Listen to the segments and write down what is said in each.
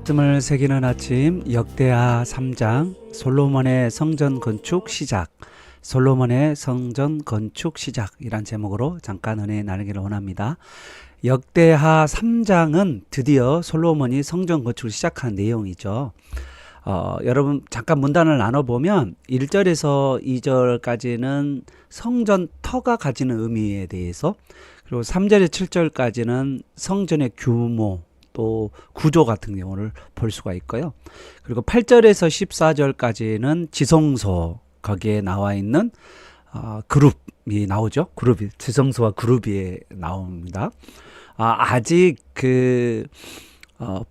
말씀을 새기는 아침 역대하 3장 솔로몬의 성전 건축 시작, 솔로몬의 성전 건축 시작이란 제목으로 잠깐 은혜 나누기를 원합니다. 역대하 3장은 드디어 솔로몬이 성전 건축을 시작한 내용이죠. 여러분 잠깐 문단을 나눠보면 1절에서 2절까지는 성전 터가 가지는 의미에 대해서, 그리고 3절에서 7절까지는 성전의 규모 또 구조 같은 경우를 볼 수가 있고요. 그리고 8절에서 14절까지는 지성소, 거기에 나와 있는 그룹이 나오죠. 그룹이, 지성소와 그룹이 나옵니다. 아직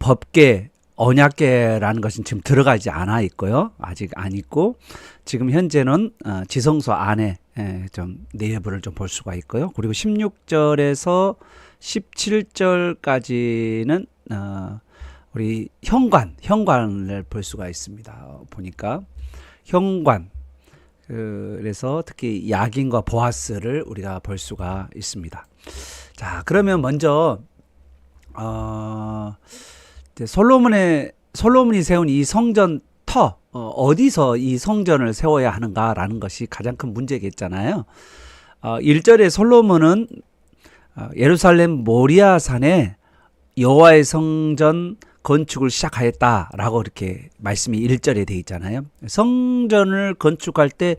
법계, 언약계라는 것은 지금 들어가지 않아 있고요. 아직 안 있고, 지금 현재는 지성소 안에 좀 내부를 좀 볼 수가 있고요. 그리고 16절에서 17절까지는 우리 현관을 볼 수가 있습니다. 보니까 현관, 그래서 특히 야긴과 보아스를 우리가 볼 수가 있습니다. 자, 그러면 먼저 솔로몬이 세운 이 성전 터, 어디서 이 성전을 세워야 하는가라는 것이 가장 큰 문제겠잖아요. 1절에 솔로몬은 예루살렘 모리아산에 여호와의 성전 건축을 시작하였다라고 이렇게 말씀이 1절에 되어 있잖아요. 성전을 건축할 때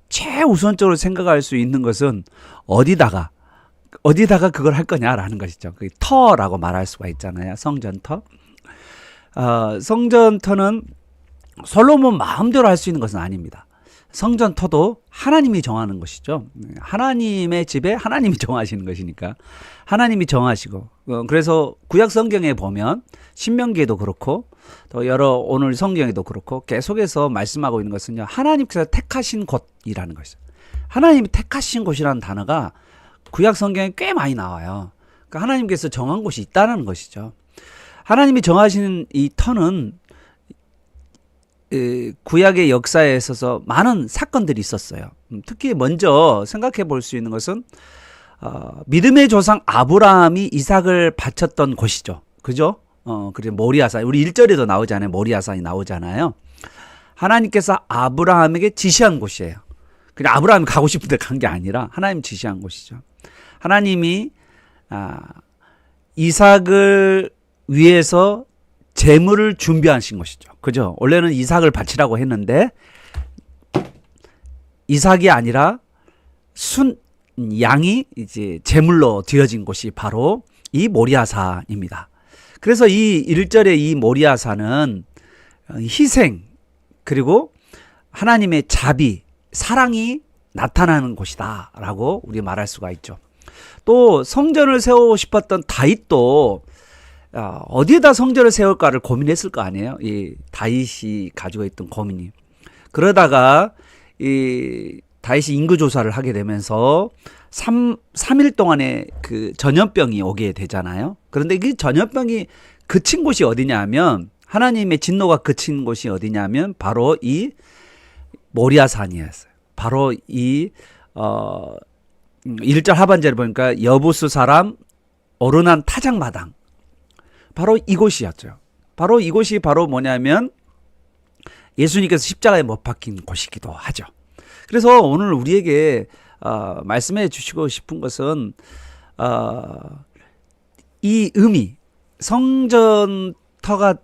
최우선적으로 생각할 수 있는 것은 어디다가 그걸 할 거냐라는 것이죠. 그 터라고 말할 수가 있잖아요. 성전터. 성전터는 솔로몬 마음대로 할 수 있는 것은 아닙니다. 성전터도 하나님이 정하는 것이죠. 하나님의 집에 하나님이 정하시는 것이니까 하나님이 정하시고, 그래서 구약 성경에 보면 신명기에도 그렇고 또 여러 오늘 성경에도 그렇고 계속해서 말씀하고 있는 것은요, 하나님께서 택하신 곳이라는 것이죠. 하나님이 택하신 곳이라는 단어가 구약 성경에 꽤 많이 나와요. 그러니까 하나님께서 정한 곳이 있다는 것이죠. 하나님이 정하신 이 터는 구약의 역사에 있어서 많은 사건들이 있었어요. 특히 먼저 생각해 볼 수 있는 것은 믿음의 조상 아브라함이 이삭을 바쳤던 곳이죠. 그죠? 그리고 모리아산, 우리 1절에도 나오잖아요. 모리아산이 나오잖아요. 하나님께서 아브라함에게 지시한 곳이에요. 그냥 아브라함이 가고 싶은데 간 게 아니라 하나님 지시한 곳이죠. 하나님이 이삭을 위해서 재물을 준비하신 것이죠. 그죠? 원래는 이삭을 바치라고 했는데 이삭이 아니라 양이 이제 재물로 드려진 곳이 바로 이 모리아산입니다. 그래서 이 1절의 이 모리아산은 희생, 그리고 하나님의 자비, 사랑이 나타나는 곳이다라고 우리 말할 수가 있죠. 또 성전을 세우고 싶었던 다윗도 어디에다 성전을 세울까를 고민했을 거 아니에요. 이 다윗이 가지고 있던 고민이. 그러다가 이 다윗이 인구 조사를 하게 되면서 3일 동안의 그 전염병이 오게 되잖아요. 그런데 그 전염병이 그친 곳이 어디냐면, 하나님의 진노가 그친 곳이 어디냐면 바로 이 모리아산이었어요. 바로 이 1절 하반절에 보니까 여부스 사람 오르난 타작마당, 바로 이곳이었죠. 바로 이곳이 바로 뭐냐면 예수님께서 십자가에 못 박힌 곳이기도 하죠. 그래서 오늘 우리에게 말씀해 주시고 싶은 것은 이 의미, 성전터가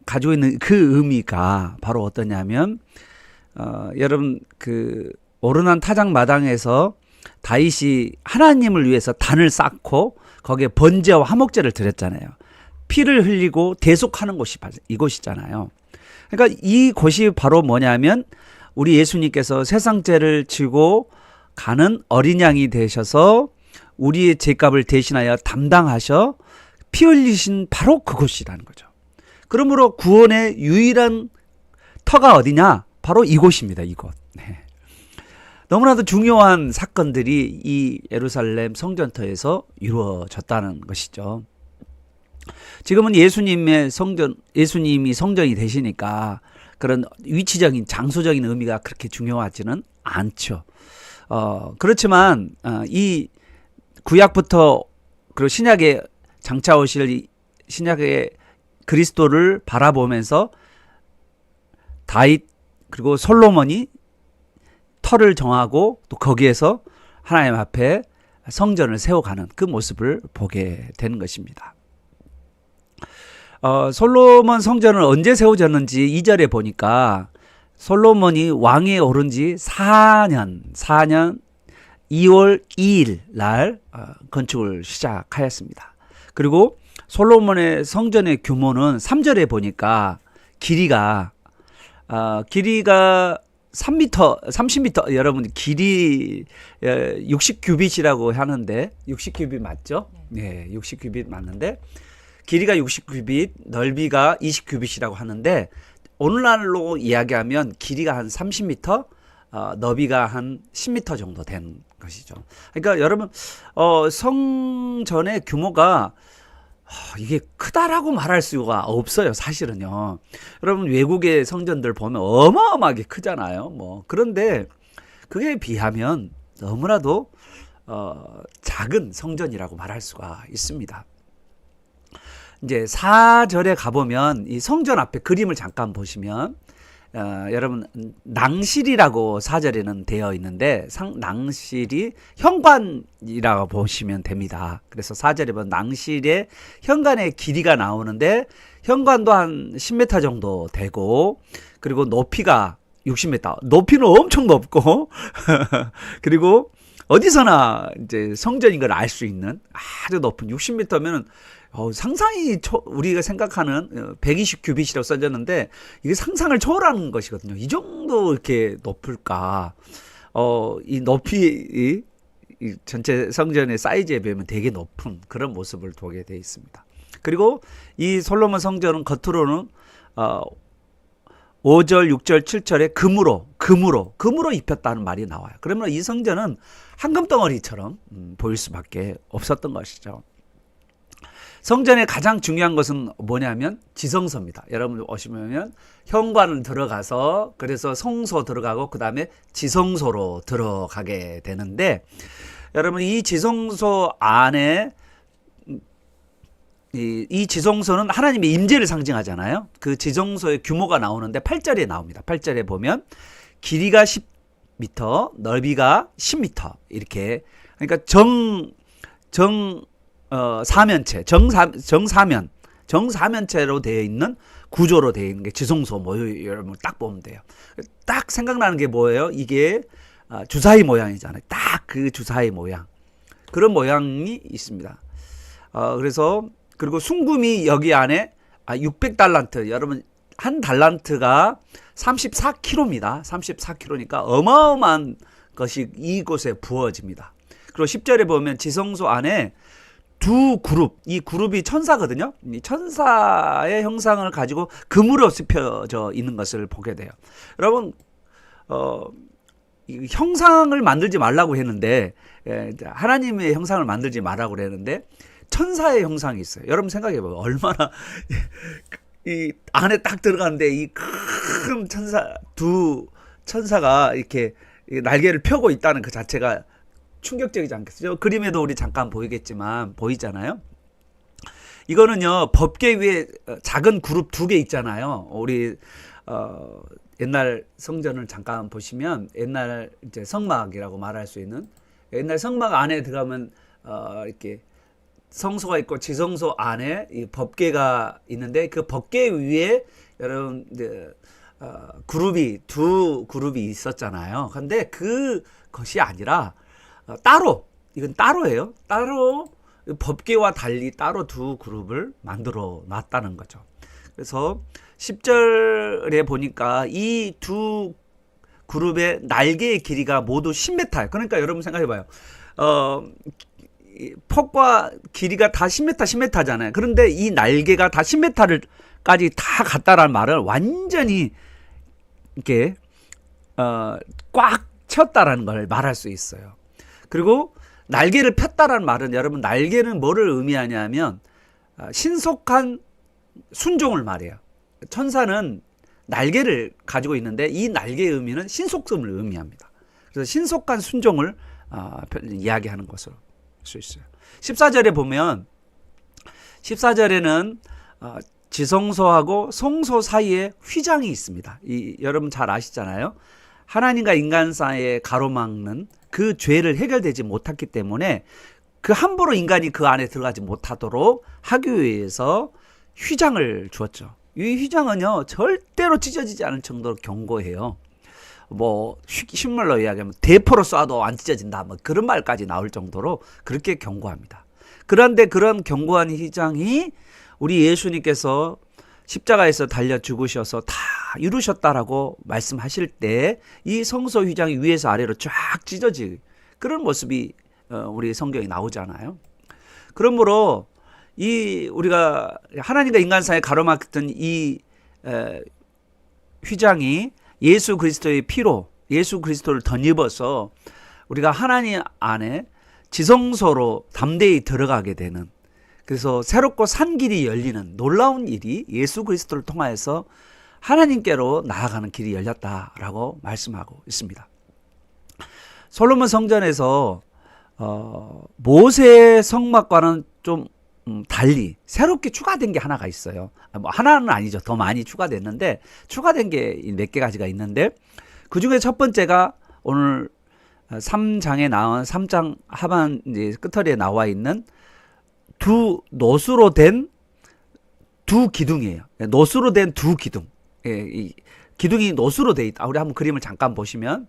가지고 있는 그 의미가 바로 어떠냐면, 여러분 그 오르난 타작마당에서 다윗이 하나님을 위해서 단을 쌓고 거기에 번제와 화목제를 드렸잖아요. 피를 흘리고 대속하는 곳이 이곳이잖아요. 그러니까 이 곳이 바로 뭐냐면 우리 예수님께서 세상 죄를 지고 가는 어린 양이 되셔서 우리의 죄값을 대신하여 담당하셔 피 흘리신 바로 그곳이라는 거죠. 그러므로 구원의 유일한 터가 어디냐? 바로 이곳입니다. 이곳. 네. 너무나도 중요한 사건들이 이 예루살렘 성전터에서 이루어졌다는 것이죠. 지금은 예수님이 성전이 되시니까 그런 위치적인, 장소적인 의미가 그렇게 중요하지는 않죠. 그렇지만 이 구약부터 그리고 신약에 장차 오실 신약의 그리스도를 바라보면서 다윗 그리고 솔로몬이 터를 정하고 또 거기에서 하나님 앞에 성전을 세워가는 그 모습을 보게 되는 것입니다. 솔로몬 성전을 언제 세워졌는지 2절에 보니까 솔로몬이 왕위에 오른 지 4년 2월 2일 날 건축을 시작하였습니다. 그리고 솔로몬의 성전의 규모는 3절에 보니까 길이가 30m, 여러분 길이 60규빗이라고 하는데 60규빗 맞죠? 네, 60규빗 맞는데 길이가 60규빗, 넓이가 20규빗이라고 하는데 오늘날로 이야기하면 길이가 한 30m, 너비가 한 10m 정도 된 것이죠. 그러니까 여러분 성전의 규모가 이게 크다라고 말할 수가 없어요. 사실은요. 여러분 외국의 성전들 보면 어마어마하게 크잖아요. 그런데 그에 비하면 너무나도 작은 성전이라고 말할 수가 있습니다. 이제 4절에 가보면 이 성전 앞에 그림을 잠깐 보시면 여러분 낭실이라고 4절에는 되어 있는데 낭실이 현관이라고 보시면 됩니다. 그래서 4절에 보면 낭실의 현관의 길이가 나오는데 현관도 한 10m 정도 되고 그리고 높이가 60m, 높이는 엄청 높고 그리고 어디서나 이제 성전인 걸 알 수 있는 아주 높은 60m면은 상상이 우리가 생각하는 120규빗이라고 써졌는데 이게 상상을 초월하는 것이거든요. 이 정도 이렇게 높을까? 이 높이 이 전체 성전의 사이즈에 비하면 되게 높은 그런 모습을 보게 되어 있습니다. 그리고 이 솔로몬 성전은 겉으로는 5절, 6절, 7절에 금으로 입혔다는 말이 나와요. 그러면 이 성전은 황금덩어리처럼 보일 수밖에 없었던 것이죠. 성전의 가장 중요한 것은 뭐냐면 지성소입니다. 여러분 오시면 현관을 들어가서 그래서 성소 들어가고 그 다음에 지성소로 들어가게 되는데 여러분 이 지성소 안에 이 지성소는 하나님의 임재를 상징하잖아요. 그 지성소의 규모가 나오는데 8절에 나옵니다. 8절에 보면 길이가 10m, 넓이가 10m 이렇게 그러니까 정사면체로 되어 있는 구조로 되어 있는 게 지성소 모유 여러분 딱 보면 돼요. 딱 생각나는 게 뭐예요? 이게 주사위 모양이잖아요. 딱 그 주사위 모양 그런 모양이 있습니다. 그래서 그리고 순금이 여기 안에 600달란트 여러분 한 달란트가 34kg입니다. 34kg니까 어마어마한 것이 이곳에 부어집니다. 그리고 10절에 보면 지성소 안에 두 그룹, 이 그룹이 천사거든요. 이 천사의 형상을 가지고 금으로 씹혀져 있는 것을 보게 돼요. 여러분, 이 형상을 만들지 말라고 했는데, 하나님의 형상을 만들지 말라고 그랬는데, 천사의 형상이 있어요. 여러분 생각해봐요. 얼마나, 이 안에 딱 들어가는데, 이 큰 두 천사가 이렇게 날개를 펴고 있다는 그 자체가 충격적이지 않겠어요? 그림에도 우리 잠깐 보이잖아요. 이거는요 법궤 위에 작은 그룹 2개 있잖아요. 우리 옛날 성전을 잠깐 보시면 옛날 이제 성막이라고 말할 수 있는 옛날 성막 안에 들어가면 이렇게 성소가 있고 지성소 안에 이 법궤가 있는데 그 법궤 위에 여러분 두 그룹이 있었잖아요. 근데 그것이 아니라 따로 이건 따로예요. 따로 법궤와 달리 따로 두 그룹을 만들어 놨다는 거죠. 그래서 10절에 보니까 이 두 그룹의 날개의 길이가 모두 10m예요. 그러니까 여러분 생각해 봐요. 폭과 길이가 다 10m잖아요. 그런데 이 날개가 다 10m까지 다 갔다라는 말은 완전히 이렇게 꽉 쳤다라는 걸 말할 수 있어요. 그리고 날개를 폈다라는 말은 여러분 날개는 뭐를 의미하냐면 신속한 순종을 말해요. 천사는 날개를 가지고 있는데 이 날개의 의미는 신속성을 의미합니다. 그래서 신속한 순종을 이야기하는 것으로 할 수 있어요. 14절에 보면 14절에는 지성소하고 성소 사이에 휘장이 있습니다. 여러분 잘 아시잖아요. 하나님과 인간 사이에 가로막는 그 죄를 해결되지 못했기 때문에 그 함부로 인간이 그 안에 들어가지 못하도록 하기 위해서 휘장을 주었죠. 이 휘장은요 절대로 찢어지지 않을 정도로 견고해요. 뭐 신물로 이야기하면 대포로 쏴도 안 찢어진다 뭐 그런 말까지 나올 정도로 그렇게 견고합니다. 그런데 그런 견고한 휘장이 우리 예수님께서 십자가에서 달려 죽으셔서 다 이루셨다라고 말씀하실 때 이 성소 휘장이 위에서 아래로 쫙 찢어지 그런 모습이 우리 성경에 나오잖아요. 그러므로 우리가 하나님과 인간 사이에 가로막혔던 이 휘장이 예수 그리스도의 피로 예수 그리스도를 덧입어서 우리가 하나님 안에 지성소로 담대히 들어가게 되는, 그래서 새롭고 산 길이 열리는 놀라운 일이 예수 그리스도를 통하여서 하나님께로 나아가는 길이 열렸다라고 말씀하고 있습니다. 솔로몬 성전에서 모세의 성막과는 좀 달리 새롭게 추가된 게 하나가 있어요. 뭐 하나는 아니죠. 더 많이 추가됐는데 추가된 게 몇 개 가지가 있는데 그 중에 첫 번째가 오늘 3장에 나온 3장 하반 이제 끝털이에 나와 있는 노수로 된 두 기둥이에요. 노수로 된 두 기둥. 예, 이 기둥이 노수로 돼 있다. 우리 한번 그림을 잠깐 보시면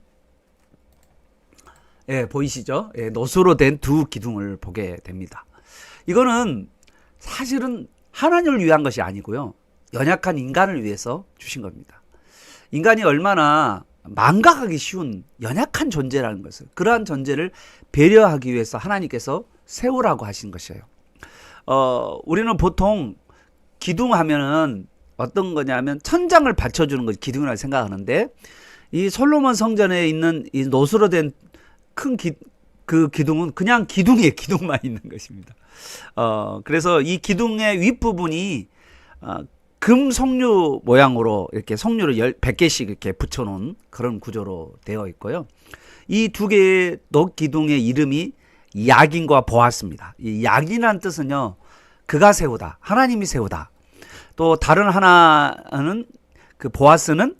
예, 보이시죠? 예, 노수로 된 두 기둥을 보게 됩니다. 이거는 사실은 하나님을 위한 것이 아니고요. 연약한 인간을 위해서 주신 겁니다. 인간이 얼마나 망각하기 쉬운 연약한 존재라는 것을, 그러한 존재를 배려하기 위해서 하나님께서 세우라고 하신 것이에요. 우리는 보통 기둥 하면은 어떤 거냐면 천장을 받쳐주는 것이 기둥이라고 생각하는데, 이 솔로몬 성전에 있는 이 노수로 된 큰 그 기둥은 그냥 기둥이에요. 기둥만 있는 것입니다. 그래서 이 기둥의 윗부분이 금 석류 모양으로 이렇게 석류를 100개씩 이렇게 붙여놓은 그런 구조로 되어 있고요. 이 두 개의 기둥의 이름이 야긴과 보아스입니다. 이 야긴이라는 뜻은요, 그가 세우다, 하나님이 세우다. 또 다른 하나는 그 보아스는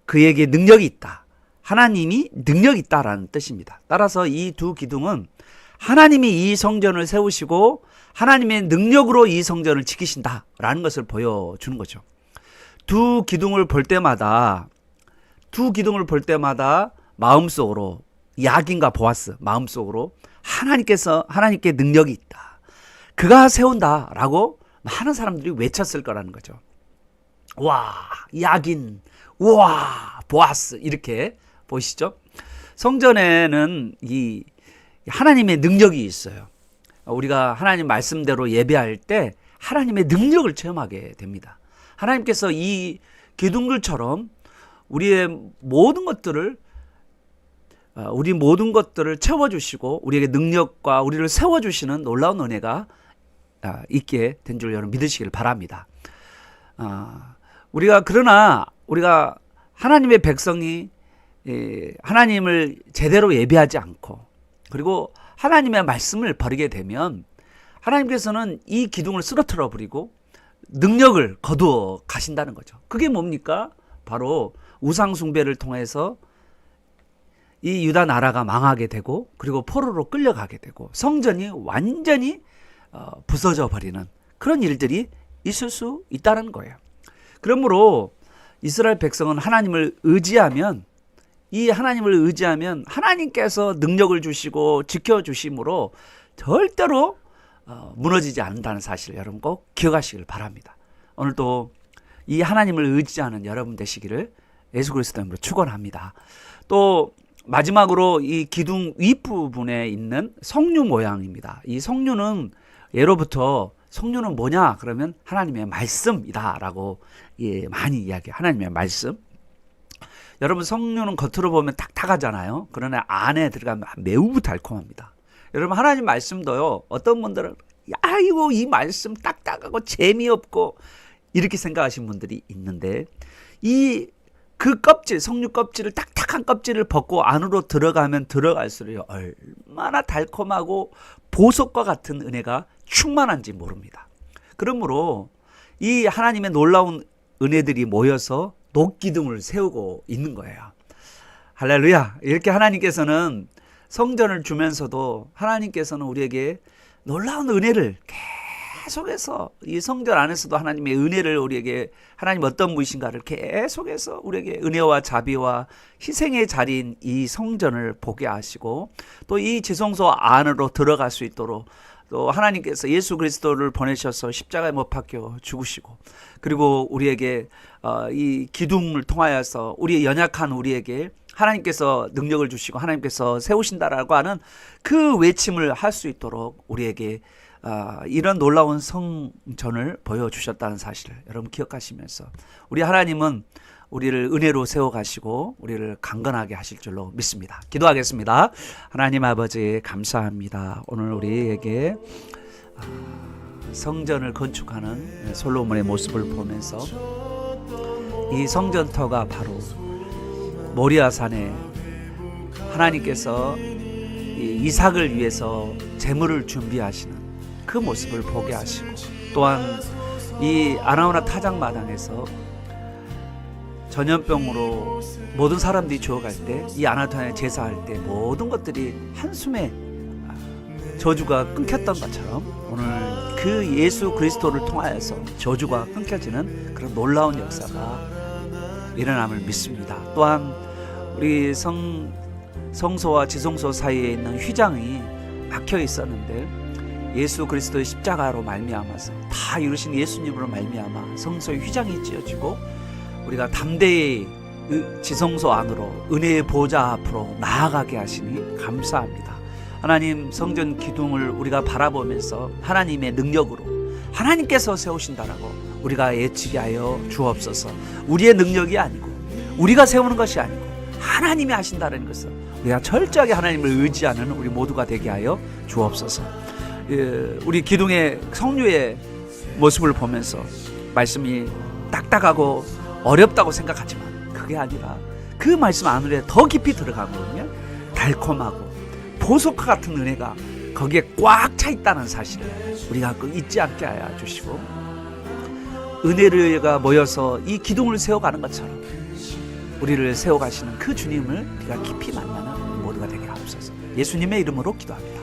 그에게 능력이 있다, 하나님이 능력이 있다라는 뜻입니다. 따라서 이 두 기둥은 하나님이 이 성전을 세우시고 하나님의 능력으로 이 성전을 지키신다라는 것을 보여주는 거죠. 두 기둥을 볼 때마다 마음속으로 야긴과 보아스, 마음속으로 하나님께 능력이 있다, 그가 세운다라고 많은 사람들이 외쳤을 거라는 거죠. 와, 야긴, 와, 보아스, 이렇게 보이시죠? 성전에는 이 하나님의 능력이 있어요. 우리가 하나님 말씀대로 예배할 때 하나님의 능력을 체험하게 됩니다. 하나님께서 이 기둥들처럼 우리 모든 것들을 채워주시고 우리에게 능력과 우리를 세워주시는 놀라운 은혜가 있게 된 줄 여러분 믿으시길 바랍니다. 그러나 우리가 하나님의 백성이 하나님을 제대로 예배하지 않고 그리고 하나님의 말씀을 버리게 되면 하나님께서는 이 기둥을 쓰러뜨려 버리고 능력을 거두어 가신다는 거죠. 그게 뭡니까? 바로 우상 숭배를 통해서 이 유다 나라가 망하게 되고 그리고 포로로 끌려가게 되고 성전이 완전히 부서져 버리는 그런 일들이 있을 수 있다는 거예요. 그러므로 이스라엘 백성은 하나님을 의지하면 하나님께서 능력을 주시고 지켜주심으로 절대로 무너지지 않는다는 사실을 여러분 꼭 기억하시길 바랍니다. 오늘도 이 하나님을 의지하는 여러분 되시기를 예수 그리스도 이름으로 축원합니다. 또 마지막으로 이 기둥 윗부분에 있는 석류 모양입니다. 이 석류는 예로부터 석류는 뭐냐 그러면 하나님의 말씀이다라고 많이 이야기해요. 하나님의 말씀. 여러분 석류는 겉으로 보면 딱딱하잖아요. 그러나 안에 들어가면 매우 달콤합니다. 여러분 하나님 말씀도요, 어떤 분들은 아이고 이 말씀 딱딱하고 재미없고 이렇게 생각하시는 분들이 있는데 그 껍질, 석류 껍질을 딱딱한 껍질을 벗고 안으로 들어가면 들어갈수록 얼마나 달콤하고 보석과 같은 은혜가 충만한지 모릅니다. 그러므로 이 하나님의 놀라운 은혜들이 모여서 녹기둥을 세우고 있는 거예요. 할렐루야. 이렇게 하나님께서는 성전을 주면서도 하나님께서는 우리에게 놀라운 은혜를 계속해서 이 성전 안에서도 하나님의 은혜를 우리에게 하나님 어떤 분이신가를 계속해서 우리에게 은혜와 자비와 희생의 자리인 이 성전을 보게 하시고 또 이 지성소 안으로 들어갈 수 있도록 또 하나님께서 예수 그리스도를 보내셔서 십자가에 못 박혀 죽으시고 그리고 우리에게 이 기둥을 통하여서 우리의 연약한 우리에게 하나님께서 능력을 주시고 하나님께서 세우신다라고 하는 그 외침을 할 수 있도록 우리에게 이런 놀라운 성전을 보여주셨다는 사실을 여러분 기억하시면서 우리 하나님은 우리를 은혜로 세워가시고 우리를 강건하게 하실 줄로 믿습니다. 기도하겠습니다. 하나님 아버지 감사합니다. 오늘 우리에게 성전을 건축하는 솔로몬의 모습을 보면서 이 성전터가 바로 모리아산에 하나님께서 이삭을 위해서 제물을 준비하시는 그 모습을 보게 하시고 또한 이 아나우나 타작마당에서 전염병으로 모든 사람들이 죽어갈 때 이 아나토나에 제사할 때 모든 것들이 한숨에 저주가 끊겼던 것처럼 오늘 그 예수 그리스도를 통하여서 저주가 끊겨지는 그런 놀라운 역사가 일어남을 믿습니다. 또한 우리 성소와 지성소 사이에 있는 휘장이 막혀 있었는데 예수 그리스도의 십자가로 말미암아서 다 이루신 예수님으로 말미암아 성소의 휘장이 찢어지고 우리가 담대히 지성소 안으로 은혜의 보좌 앞으로 나아가게 하시니 감사합니다. 하나님 성전 기둥을 우리가 바라보면서 하나님의 능력으로 하나님께서 세우신다라고 우리가 예측이 하여 주옵소서. 우리의 능력이 아니고 우리가 세우는 것이 아니고 하나님이 하신다는 것을 우리가 철저하게 하나님을 의지하는 우리 모두가 되게 하여 주옵소서. 우리 기둥의 성류의 모습을 보면서 말씀이 딱딱하고 어렵다고 생각하지만 그게 아니라 그 말씀 안으로 더 깊이 들어가면 달콤하고 보석과 같은 은혜가 거기에 꽉 차 있다는 사실을 우리가 잊지 않게 하여 주시고 은혜가 모여서 이 기둥을 세워가는 것처럼 우리를 세워가시는 그 주님을 우리가 깊이 만나는 모두가 되게 하옵소서. 예수님의 이름으로 기도합니다.